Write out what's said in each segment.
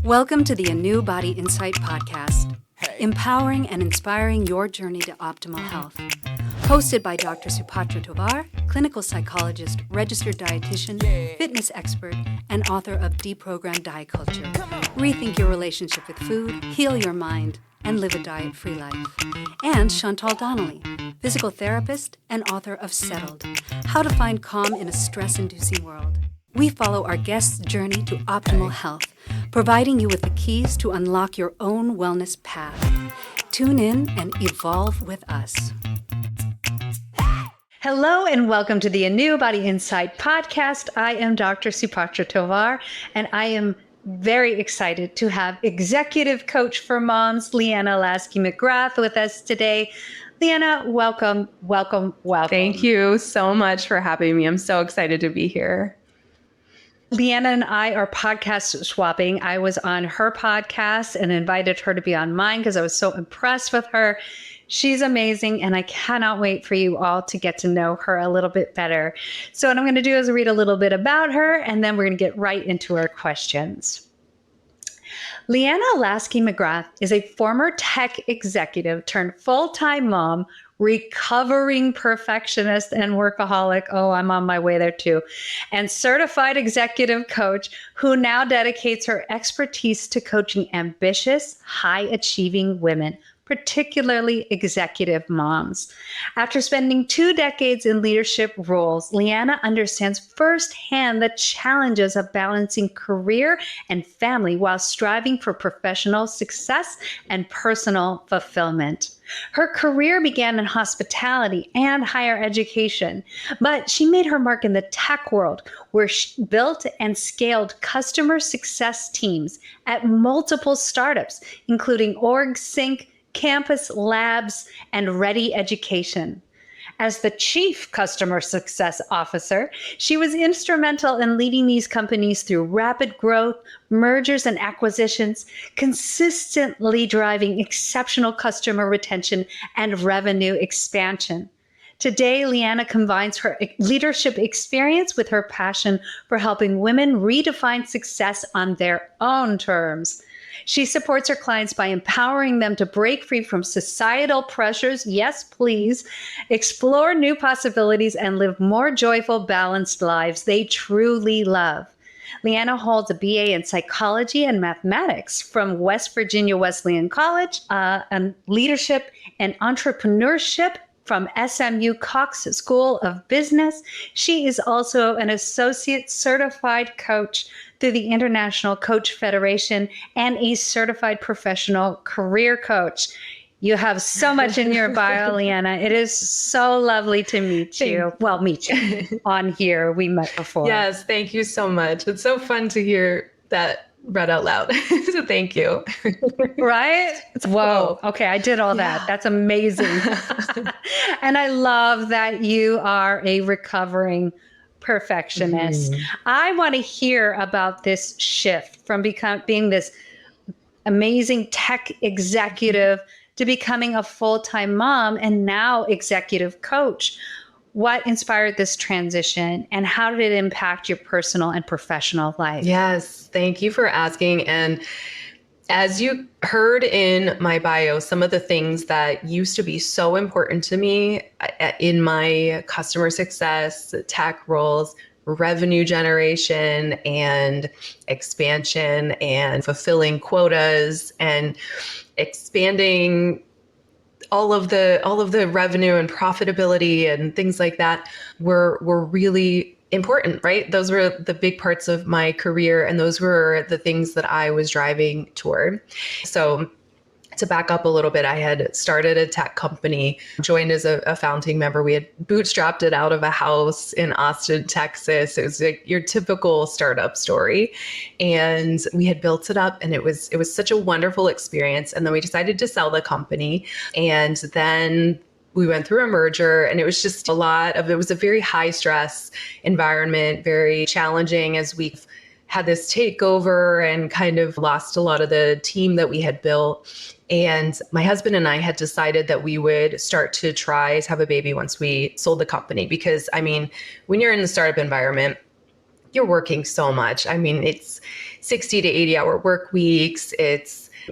Welcome to the ANEW Body Insight podcast, empowering and inspiring your journey to optimal health. Hosted by Dr. Supatra Tovar, clinical psychologist, registered dietitian, fitness expert, and author of Deprogrammed Diet Culture. Rethink your relationship with food, heal your mind, and live a diet-free life. And Chantal Donnelly, physical therapist and author of Settled, How to Find Calm in a Stress-Inducing World. We follow our guests' journey to optimal health, providing you with the keys to unlock your own wellness path. Tune in and evolve with us. Hello and welcome to the ANEW Body Insight podcast. I am Dr. Supatra Tovar, and I am very excited to have executive coach for moms, Leanna Laskey McGrath, with us today. Leanna, welcome. Thank you so much for having me. I'm so excited to be here. Leanna and I are podcast swapping. I was on her podcast and invited her to be on mine because I was so impressed with her. She's amazing, and I cannot wait for you all to get to know her a little bit better. So what I'm going to do is read a little bit about her, and then we're going to get right into our questions. Leanna Laskey McGrath is a former tech executive turned full-time mom, recovering perfectionist and workaholic. Oh, I'm on my way there too. And certified executive coach who now dedicates her expertise to coaching ambitious, high-achieving women, particularly executive moms. After spending 2 decades in leadership roles, Leanna understands firsthand the challenges of balancing career and family while striving for professional success and personal fulfillment. Her career began in hospitality and higher education, but she made her mark in the tech world, where she built and scaled customer success teams at multiple startups, including OrgSync, Campus Labs, and Ready Education. As the Chief Customer Success Officer, she was instrumental in leading these companies through rapid growth, mergers and acquisitions, consistently driving exceptional customer retention and revenue expansion. Today, Leanna combines her leadership experience with her passion for helping women redefine success on their own terms. She supports her clients by empowering them to break free from societal pressures, yes, please, explore new possibilities, and live more joyful, balanced lives they truly love. Leanna holds a BA in psychology and mathematics from West Virginia Wesleyan College, and leadership and entrepreneurship from SMU Cox School of Business. She is also an associate certified coach through the International Coach Federation and a certified professional career coach. You have so much in your bio, Leanna. It is so lovely to meet you. Well, meet you on here. We met before. Yes, thank you so much. It's so fun to hear that read out loud. So thank you. Right? Whoa. Okay, I did all that. That's amazing. And I love that you are a recovering perfectionist. I want to hear about this shift from being this amazing tech executive to becoming a full-time mom and now executive coach. What inspired this transition, and how did it impact your personal and professional life? Yes, thank you for asking. And as you heard in my bio, some of the things that used to be so important to me in my customer success, tech roles, revenue generation and expansion and fulfilling quotas and expanding all of the revenue and profitability and things like that were really important, right? Those were the big parts of my career, and those were the things that I was driving toward. So to back up a little bit, I had started a tech company, joined as a founding member. We had bootstrapped it out of a house in Austin, Texas. It was like your typical startup story. And we had built it up, and it was such a wonderful experience. And then we decided to sell the company. And then we went through a merger, and it was just it was a very high stress environment, very challenging as we had this takeover and kind of lost a lot of the team that we had built. And my husband and I had decided that we would start to try to have a baby once we sold the company. Because, I mean, when you're in the startup environment, you're working so much. I mean, it's 60 to 80-hour work weeks.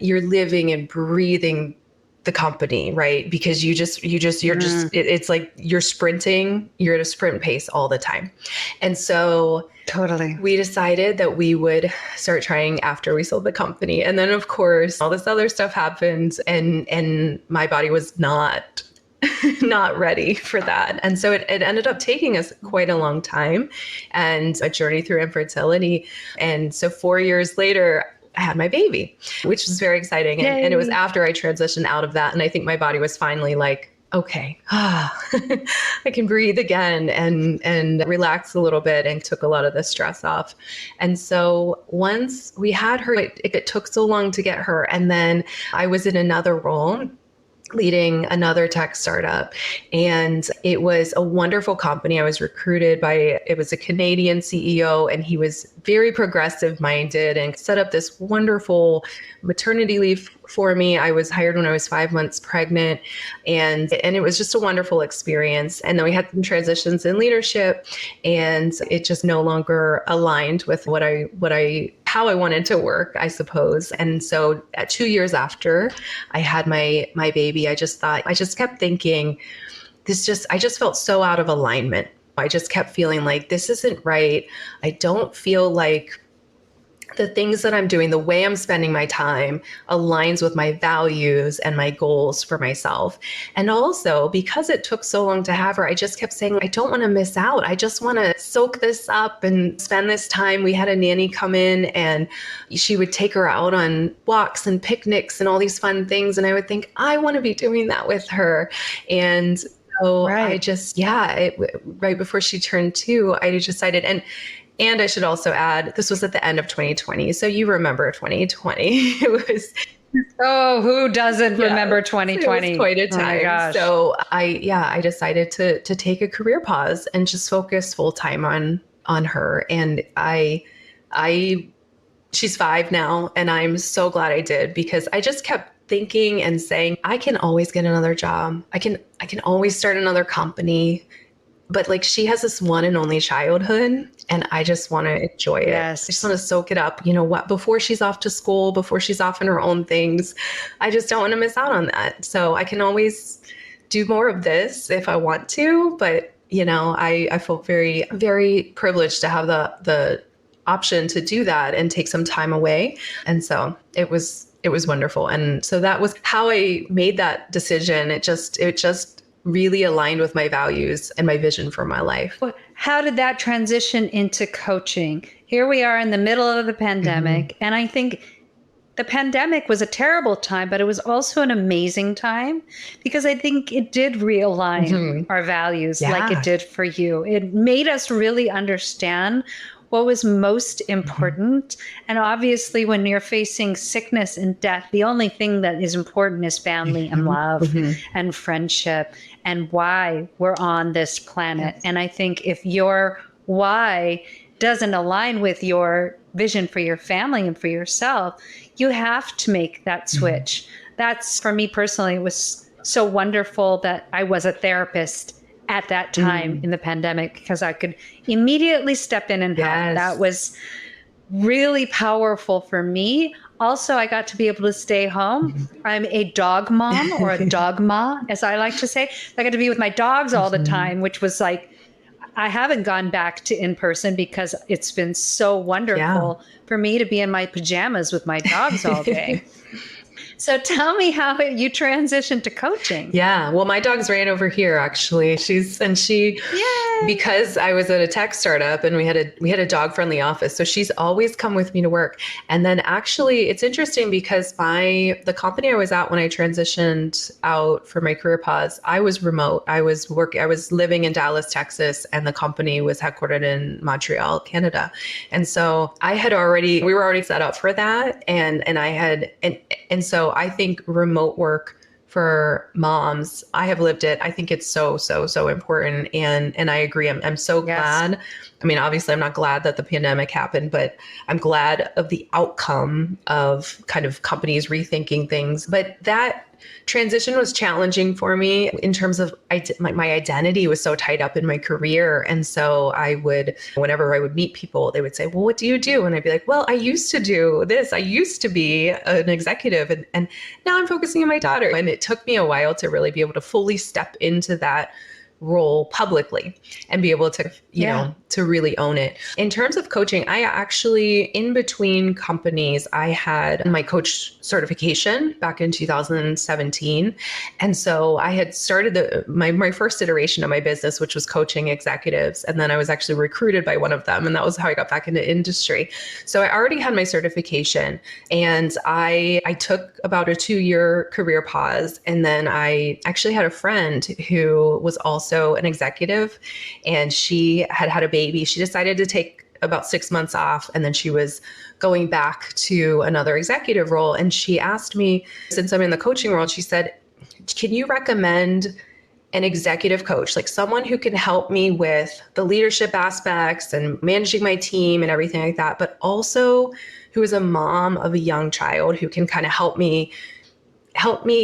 You're living and breathing the company, right? Because it's like you're sprinting, you're at a sprint pace all the time. And so totally, we decided that we would start trying after we sold the company. And then of course, all this other stuff happened and my body was not ready for that. And so it ended up taking us quite a long time and a journey through infertility. And so 4 years later, I had my baby, which was very exciting. And it was after I transitioned out of that. And I think my body was finally like, okay, I can breathe again and relax a little bit, and took a lot of the stress off. And so once we had her, it took so long to get her. And then I was in another role leading another tech startup. And it was a wonderful company. I was recruited by, it was a Canadian CEO, and he was very progressive minded and set up this wonderful maternity leave for me. I was hired when I was 5 months pregnant, and it was just a wonderful experience. And then we had some transitions in leadership, and it just no longer aligned with how I wanted to work, I suppose. And so at 2 years after I had my baby, I just kept thinking, I just felt so out of alignment. I just kept feeling like this isn't right. I don't feel like the things that I'm doing, the way I'm spending my time aligns with my values and my goals for myself. And also because it took so long to have her, I just kept saying, I don't want to miss out. I just want to soak this up and spend this time. We had a nanny come in and she would take her out on walks and picnics and all these fun things. And I would think, I want to be doing that with her. And so I just, right before she turned 2, I decided, and I should also add, this was at the end of 2020. So you remember 2020. It was, oh, who doesn't remember 2020? It was quite a time. Oh my gosh. So I decided to take a career pause and just focus full time on her. And she's 5 now, and I'm so glad I did, because I just kept thinking and saying, I can always get another job. I can always start another company. But like, she has this one and only childhood, and I just want to enjoy it. Yes. I just want to soak it up. You know what? Before she's off to school, before she's off in her own things, I just don't want to miss out on that. So I can always do more of this if I want to. But, you know, I feel very, very privileged to have the option to do that and take some time away. And so it was wonderful. And so that was how I made that decision. It just really aligned with my values and my vision for my life. How did that transition into coaching? Here we are in the middle of the pandemic. Mm-hmm. And I think the pandemic was a terrible time, but it was also an amazing time, because I think it did realign our values like it did for you. It made us really understand what was most important. And obviously, when you're facing sickness and death, the only thing that is important is family and love and friendship and why we're on this planet. Yes. And I think if your why doesn't align with your vision for your family and for yourself, you have to make that switch. That's, for me personally, it was so wonderful that I was a therapist at that time in the pandemic, because I could immediately step in and help. That was really powerful for me. Also, I got to be able to stay home. I'm a dog mom, or a dog ma, as I like to say. I got to be with my dogs all the time, which was like, I haven't gone back to in person, because it's been so wonderful for me to be in my pajamas with my dogs all day. So tell me how you transitioned to coaching. Yeah. Well, my dog's ran over here, actually. Because I was at a tech startup and we had a dog friendly office. So she's always come with me to work. And then actually it's interesting, because the company I was at when I transitioned out for my career pause, I was remote. I was living in Dallas, Texas, and the company was headquartered in Montreal, Canada. And so we were already set up for that. And so I think remote work for moms, I have lived it. I think it's so, so, so important. And I agree. I'm so glad. I mean, obviously I'm not glad that the pandemic happened, but I'm glad of the outcome of kind of companies rethinking things. But that transition was challenging for me in terms of my identity was so tied up in my career. And so whenever I would meet people, they would say, well, what do you do? And I'd be like, well, I used to do this. I used to be an executive and now I'm focusing on my daughter. And it took me a while to really be able to fully step into that role publicly and be able to, to really own it. In terms of coaching, I actually, in between companies, I had my coach certification back in 2017. And so I had started my first iteration of my business, which was coaching executives. And then I was actually recruited by one of them. And that was how I got back into industry. So I already had my certification and I took about a 2-year career pause. And then I actually had a friend who was also an executive and she had a baby. She decided to take about 6 months off and then she was going back to another executive role. And she asked me, since I'm in the coaching world, she said, can you recommend an executive coach, like someone who can help me with the leadership aspects and managing my team and everything like that, but also who is a mom of a young child who can kind of help me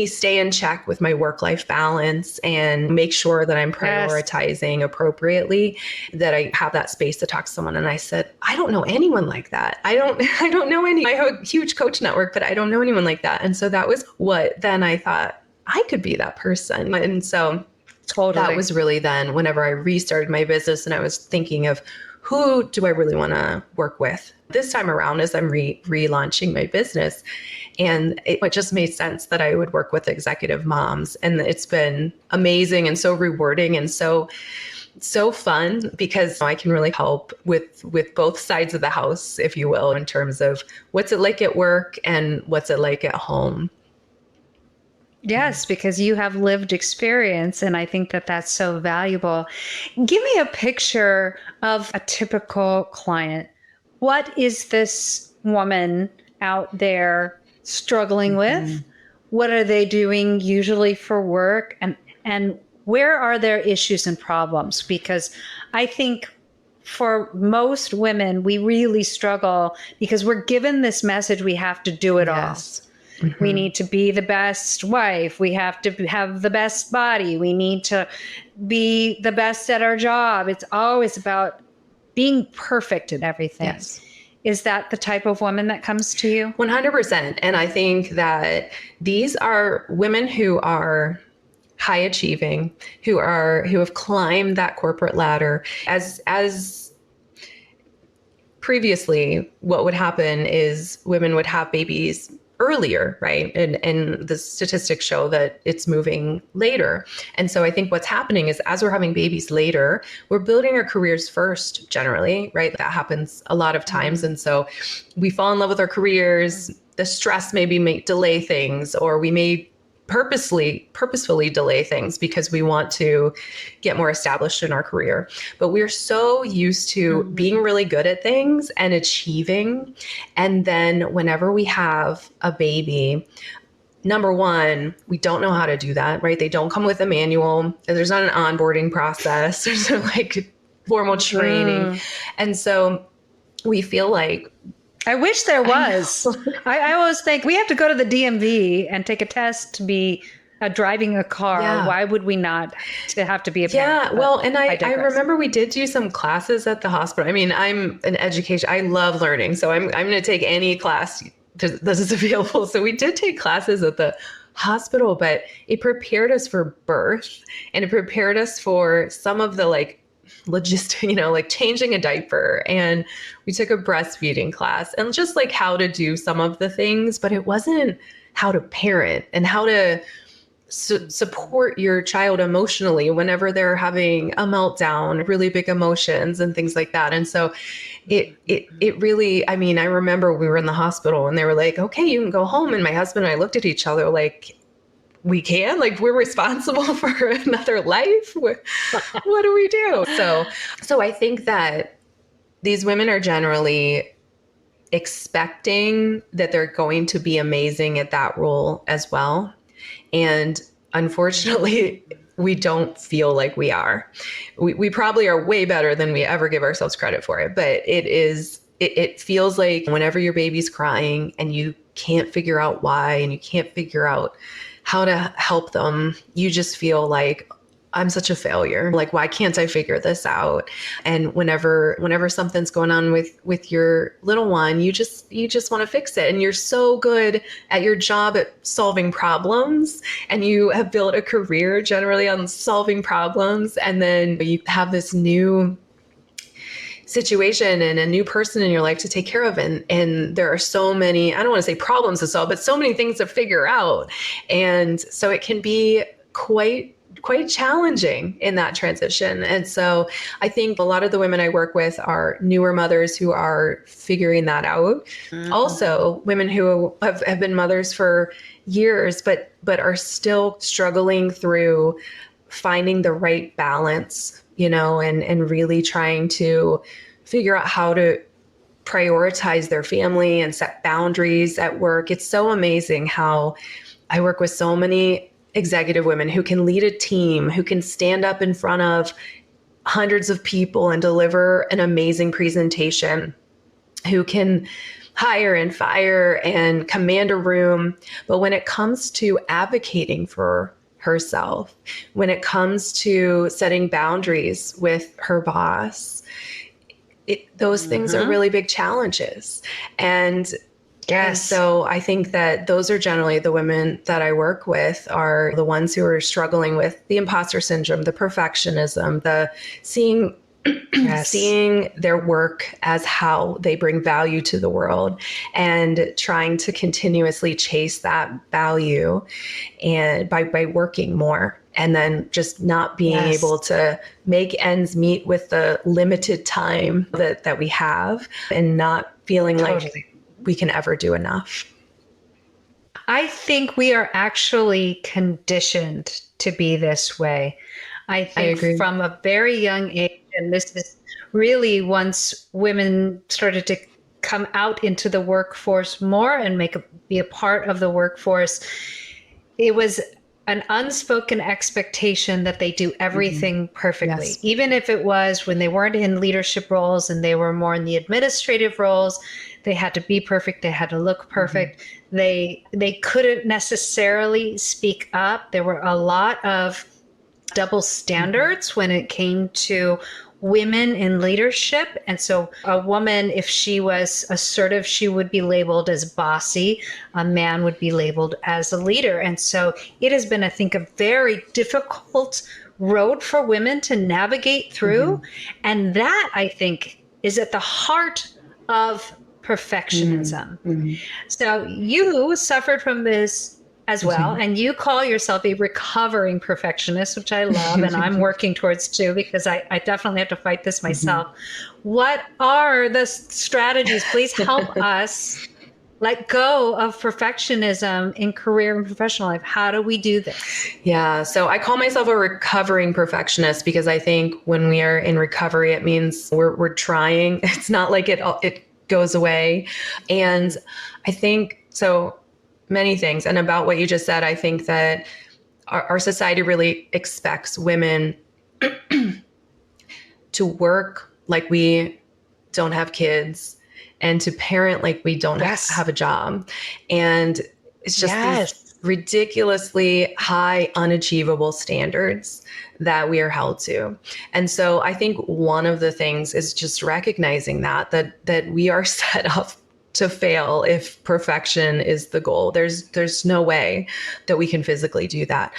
stay in check with my work-life balance and make sure that I'm prioritizing appropriately, that I have that space to talk to someone. And I said, I don't know anyone like that. I don't know any. I have a huge coach network, but I don't know anyone like that. And so that was what then I thought I could be that person. And so that was really then whenever I restarted my business and I was thinking of who do I really want to work with this time around as I'm relaunching my business. And it just made sense that I would work with executive moms. And it's been amazing and so rewarding and so fun because I can really help with both sides of the house, if you will, in terms of what's it like at work and what's it like at home. Yes, because you have lived experience, and I think that that's so valuable. Give me a picture of a typical client. What is this woman out there struggling with? What are they doing usually for work? And where are their issues and problems? Because I think for most women, we really struggle because we're given this message, we have to do it all. Mm-hmm. We need to be the best wife. We have to have the best body. We need to be the best at our job. It's always about being perfect in everything. Yes. Is that the type of woman that comes to you? 100%. And I think that these are women who are high achieving, who have climbed that corporate ladder. As previously, what would happen is women would have babies earlier, right? And the statistics show that it's moving later. And so I think what's happening is as we're having babies later, we're building our careers first generally, right? That happens a lot of times. And so we fall in love with our careers. The stress maybe may delay things, or we may purposefully delay things because we want to get more established in our career. But we're so used to being really good at things and achieving. And then whenever we have a baby, number one, we don't know how to do that, right? They don't come with a manual. There's not an onboarding process. There's no like formal training. And so we feel like, I wish there was. I always think we have to go to the DMV and take a test to be driving a car. Yeah. Why would we not have to be a parent? Yeah, well, and I remember we did do some classes at the hospital. I mean, I'm an education. I love learning. So I'm going to take any class that is available. So we did take classes at the hospital, but it prepared us for birth and it prepared us for some of the like logistic, like changing a diaper, and we took a breastfeeding class and just like how to do some of the things, but it wasn't how to parent and how to support your child emotionally whenever they're having a meltdown, really big emotions and things like that. And so it really, I mean, I remember we were in the hospital and they were like, okay, you can go home. And my husband and I looked at each other like, we can, like, we're responsible for another life. What do we do? So I think that these women are generally expecting that they're going to be amazing at that role as well. And unfortunately, we don't feel like we are. We probably are way better than we ever give ourselves credit for it. But it feels like whenever your baby's crying and you can't figure out why, and you can't figure out how to help them, you just feel like, I'm such a failure. Like, why can't I figure this out? And whenever something's going on with your little one, you just want to fix it. And you're so good at your job at solving problems, and you have built a career generally on solving problems. And then you have this new situation and a new person in your life to take care of. And there are so many, I don't want to say problems to solve, but so many things to figure out. And so it can be quite challenging in that transition. And so I think a lot of the women I work with are newer mothers who are figuring that out. Mm-hmm. Also, women who have been mothers for years, but are still struggling through finding the right balance, and really trying to figure out how to prioritize their family and set boundaries at work. It's so amazing how I work with so many executive women who can lead a team, who can stand up in front of hundreds of people and deliver an amazing presentation, who can hire and fire and command a room. But when it comes to advocating for herself, when it comes to setting boundaries with her boss, those things are really big challenges. And so I think that those are generally the women that I work with, are the ones who are struggling with the imposter syndrome, the perfectionism, the seeing their work as how they bring value to the world, and trying to continuously chase that value and by working more, and then just not being able to make ends meet with the limited time that we have, and not feeling like we can ever do enough. I think we are actually conditioned to be this way. I think from a very young age, and this is really once women started to come out into the workforce more and be a part of the workforce, it was an unspoken expectation that they do everything perfectly. Yes. Even if it was when they weren't in leadership roles and they were more in the administrative roles, they had to be perfect. They had to look perfect. They couldn't necessarily speak up. There were a lot of double standards when it came to women in leadership. And so a woman, if she was assertive, she would be labeled as bossy. A man would be labeled as a leader. And so it has been, I think, a very difficult road for women to navigate through. And that, I think, is at the heart of perfectionism. So you suffered from this as well, and you call yourself a recovering perfectionist, which I love, and I'm working towards too, because I definitely have to fight this myself. What are the strategies? Please help us let go of perfectionism in career and professional life. How do we do this? Yeah, so I call myself a recovering perfectionist, because I think when we are in recovery, it means we're trying. It's not like it goes away. And I think so many things. And about what you just said, I think that our society really expects women to work like we don't have kids, and to parent like we don't have a job. And it's just these ridiculously high, unachievable standards that we are held to. And so I think one of the things is just recognizing that we are set up to fail if perfection is the goal. There's no way that we can physically do that.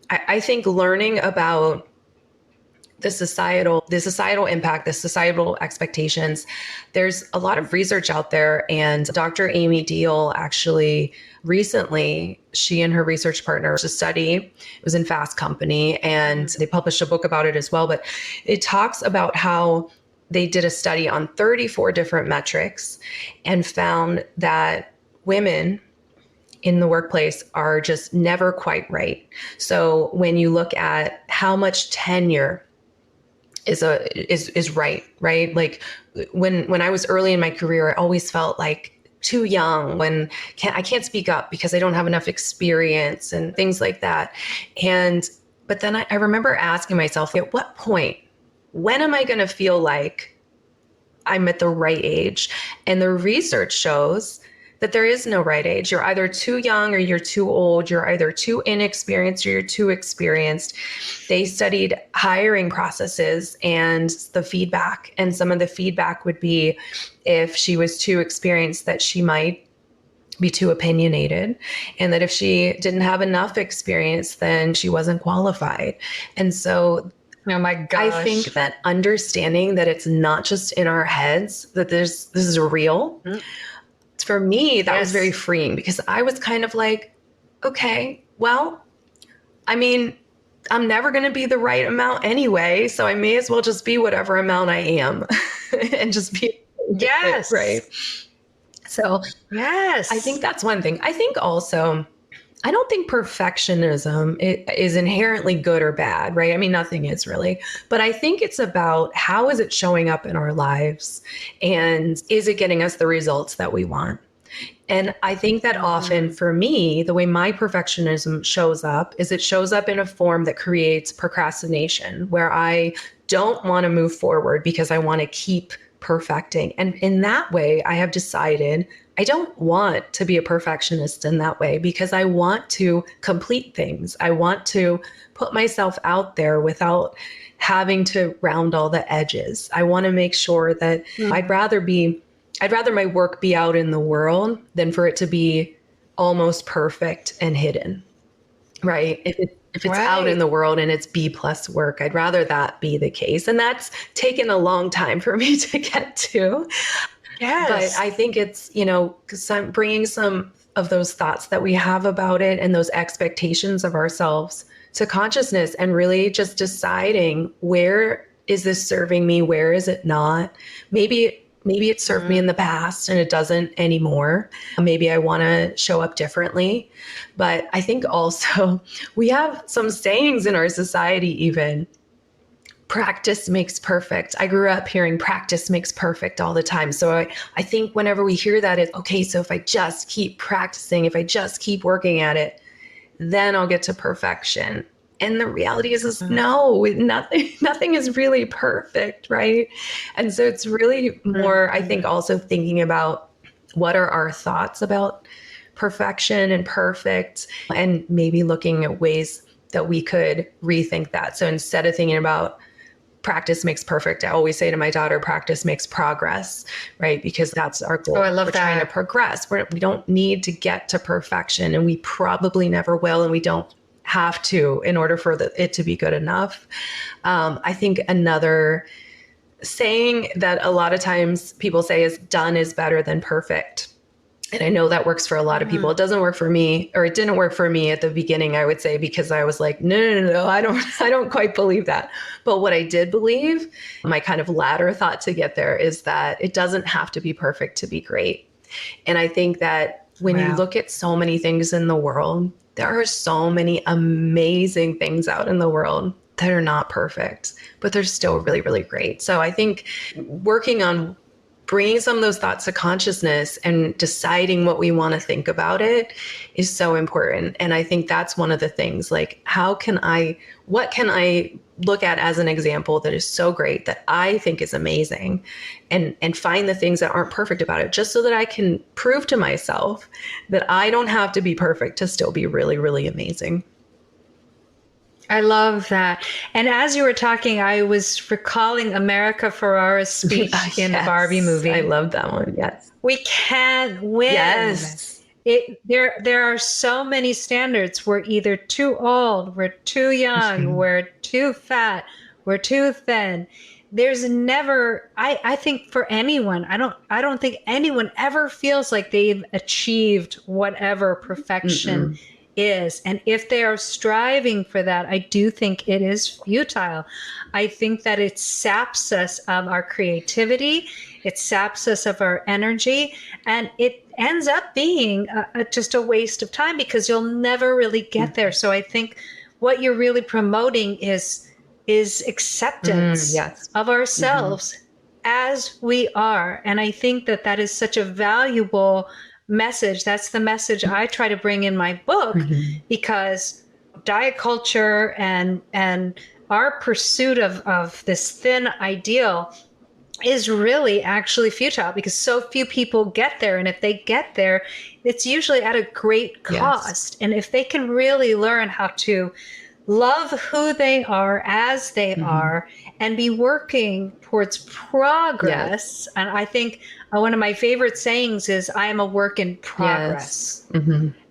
I think learning about the societal impact, the societal expectations, there's a lot of research out there. And Dr. Amy Deal actually recently, she and her research partner, a study, it was in Fast Company, and they published a book about it as well. But it talks about how they did a study on 34 different metrics and found that women in the workplace are just never quite right. So when you look at how much tenure is right? Like when I was early in my career, I always felt like too young, when I can't speak up because I don't have enough experience and things like that. But then I remember asking myself, at what point, when am I going to feel like I'm at the right age? And the research shows that there is no right age. You're either too young or you're too old. You're either too inexperienced or you're too experienced. They studied hiring processes and the feedback. And some of the feedback would be if she was too experienced, that she might be too opinionated, and that if she didn't have enough experience, then she wasn't qualified. And so Oh my gosh. I think that understanding that it's not just in our heads, that this is real. For me, that was very freeing, because I was kind of like, okay, well, I mean, I'm never going to be the right amount anyway, so I may as well just be whatever amount I am and just be Yes. right. So Yes. I think that's one thing. I think also, I don't think perfectionism is inherently good or bad, right? I mean, nothing is really, but I think it's about how is it showing up in our lives, and is it getting us the results that we want? And I think that often for me, the way my perfectionism shows up is it shows up in a form that creates procrastination, where I don't want to move forward because I want to keep perfecting. And in that way, I have decided I don't want to be a perfectionist in that way, because I want to complete things. I want to put myself out there without having to round all the edges. I want to make sure that I'd rather my work be out in the world than for it to be almost perfect and hidden, right? If it's out in the world and it's B+ work, I'd rather that be the case. And that's taken a long time for me to get to. Yes. But I think it's, because I'm bringing some of those thoughts that we have about it and those expectations of ourselves to consciousness, and really just deciding, where is this serving me? Where is it not? Maybe it served me in the past and it doesn't anymore. Maybe I want to show up differently. But I think also we have some sayings in our society, even. Practice makes perfect. I grew up hearing practice makes perfect all the time. So I think whenever we hear that, it's okay, so if I just keep practicing, if I just keep working at it, then I'll get to perfection. And the reality is no, nothing is really perfect, right? And so it's really more, I think, also thinking about what are our thoughts about perfection and perfect, and maybe looking at ways that we could rethink that. So instead of thinking about practice makes perfect, I always say to my daughter, practice makes progress, right? Because that's our goal. Oh, I love We're that. trying to progress. We don't need to get to perfection, and we probably never will, and we don't have to in order for it to be good enough. I think another saying that a lot of times people say is done is better than perfect. And I know that works for a lot of people. It doesn't work for me, or it didn't work for me at the beginning, I would say, because I was like, no, I don't quite believe that. But what I did believe, my kind of latter thought to get there, is that it doesn't have to be perfect to be great. And I think that when you look at so many things in the world, there are so many amazing things out in the world that are not perfect, but they're still really, really great. So I think working on bringing some of those thoughts to consciousness and deciding what we want to think about it is so important. And I think that's one of the things, like, what can I look at as an example that is so great, that I think is amazing, and find the things that aren't perfect about it, just so that I can prove to myself that I don't have to be perfect to still be really, really amazing. I love that. And as you were talking, I was recalling America Ferrera's speech in the Barbie movie. I love that one. Yes. We can't win. Yes. There are so many standards. We're either too old, we're too young, we're too fat, we're too thin. There's never, I think for anyone, I don't think anyone ever feels like they've achieved whatever perfection is. And if they are striving for that, I do think it is futile. I think that it saps us of our creativity, it saps us of our energy, and it ends up being just a waste of time, because you'll never really get there. So I think what you're really promoting is acceptance of ourselves as we are. And I think that is such a valuable message. That's the message I try to bring in my book, because diet culture and our pursuit of this thin ideal is really actually futile because so few people get there. And if they get there, it's usually at a great cost. Yes. And if they can really learn how to love who they are as they are and be working towards progress. And I think one of my favorite sayings is, I am a work in progress.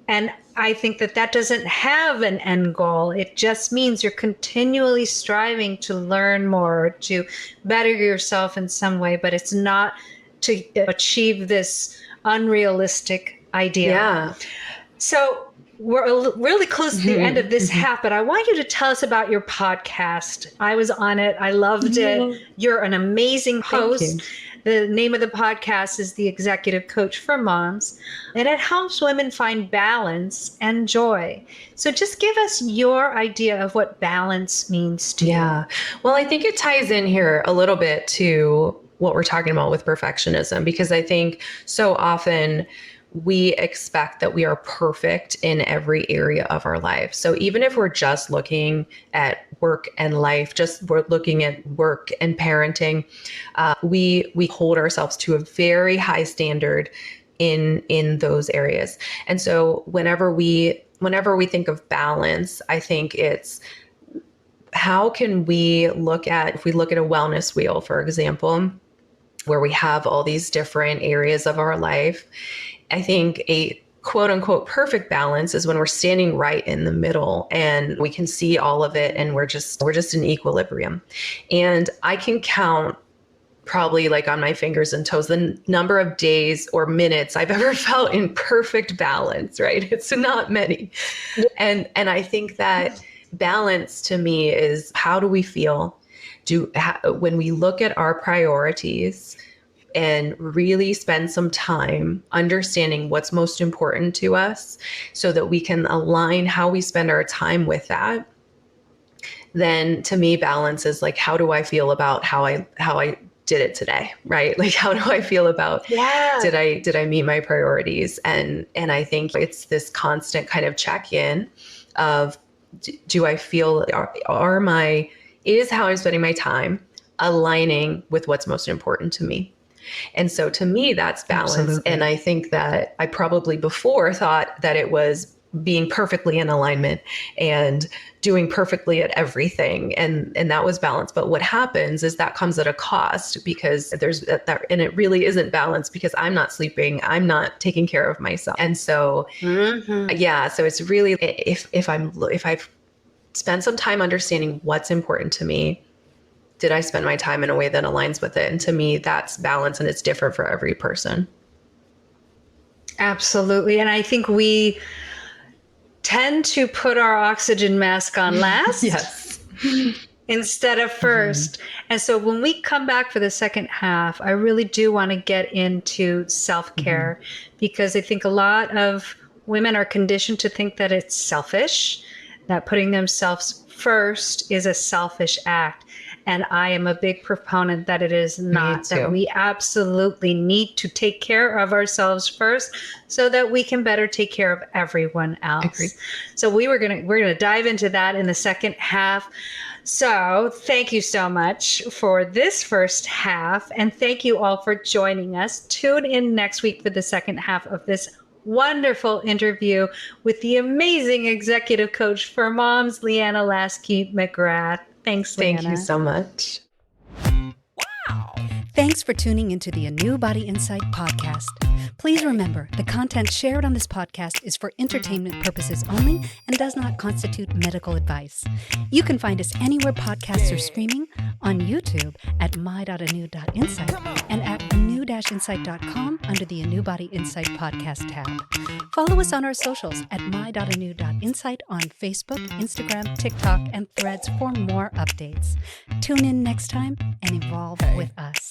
And I think that doesn't have an end goal. It just means you're continually striving to learn more, to better yourself in some way, but it's not to achieve this unrealistic idea. Yeah. So we're really close to the end of this half, but I want you to tell us about your podcast. I was on it. I loved it. You're an amazing host. The name of the podcast is The Executive Coach for Moms, and it helps women find balance and joy. So just give us your idea of what balance means to you. Yeah. Well, I think it ties in here a little bit to what we're talking about with perfectionism, because I think so often we expect that we are perfect in every area of our life. So even if we're just looking at work and life, we're looking at work and parenting, we hold ourselves to a very high standard in those areas. And so whenever we think of balance, I think it's, how can we look at, if we look at a wellness wheel, for example, where we have all these different areas of our life, I think a quote unquote perfect balance is when we're standing right in the middle and we can see all of it and we're just in equilibrium. And I can count probably like on my fingers and toes the number of days or minutes I've ever felt in perfect balance, right? It's not many. And I think that balance to me is, how do we feel when we look at our priorities and really spend some time understanding what's most important to us so that we can align how we spend our time with that. Then to me, balance is like, how do I feel about how I did it today, right? Like, how do I feel about, did I meet my priorities? And I think it's this constant kind of check-in of, do I feel, is how I'm spending my time aligning with what's most important to me? And so to me, that's balance. Absolutely. And I think that I probably before thought that it was being perfectly in alignment and doing perfectly at everything. And that was balance. But what happens is that comes at a cost, because there's that, and it really isn't balance because I'm not sleeping. I'm not taking care of myself. And so, so it's really, if I've spent some time understanding what's important to me, did I spend my time in a way that aligns with it? And to me, that's balance, and it's different for every person. Absolutely. And I think we tend to put our oxygen mask on last. Yes. Instead of first. And so when we come back for the second half, I really do want to get into self-care, because I think a lot of women are conditioned to think that it's selfish, that putting themselves first is a selfish act. And I am a big proponent that it is not, that we absolutely need to take care of ourselves first so that we can better take care of everyone else. Agreed. So we're going to dive into that in the second half. So thank you so much for this first half. And thank you all for joining us. Tune in next week for the second half of this wonderful interview with the amazing executive coach for moms, Leanna Laskey McGrath. Thanks, Leanna. Thank you so much. Wow. Thanks for tuning into the ANEW Body Insight podcast. Please remember, the content shared on this podcast is for entertainment purposes only and does not constitute medical advice. You can find us anywhere podcasts are streaming, on YouTube at my.anew.insight and at anew-insight.com under the ANEW Body Insight podcast tab. Follow us on our socials at my.anew.insight on Facebook, Instagram, TikTok, and Threads for more updates. Tune in next time and evolve with us.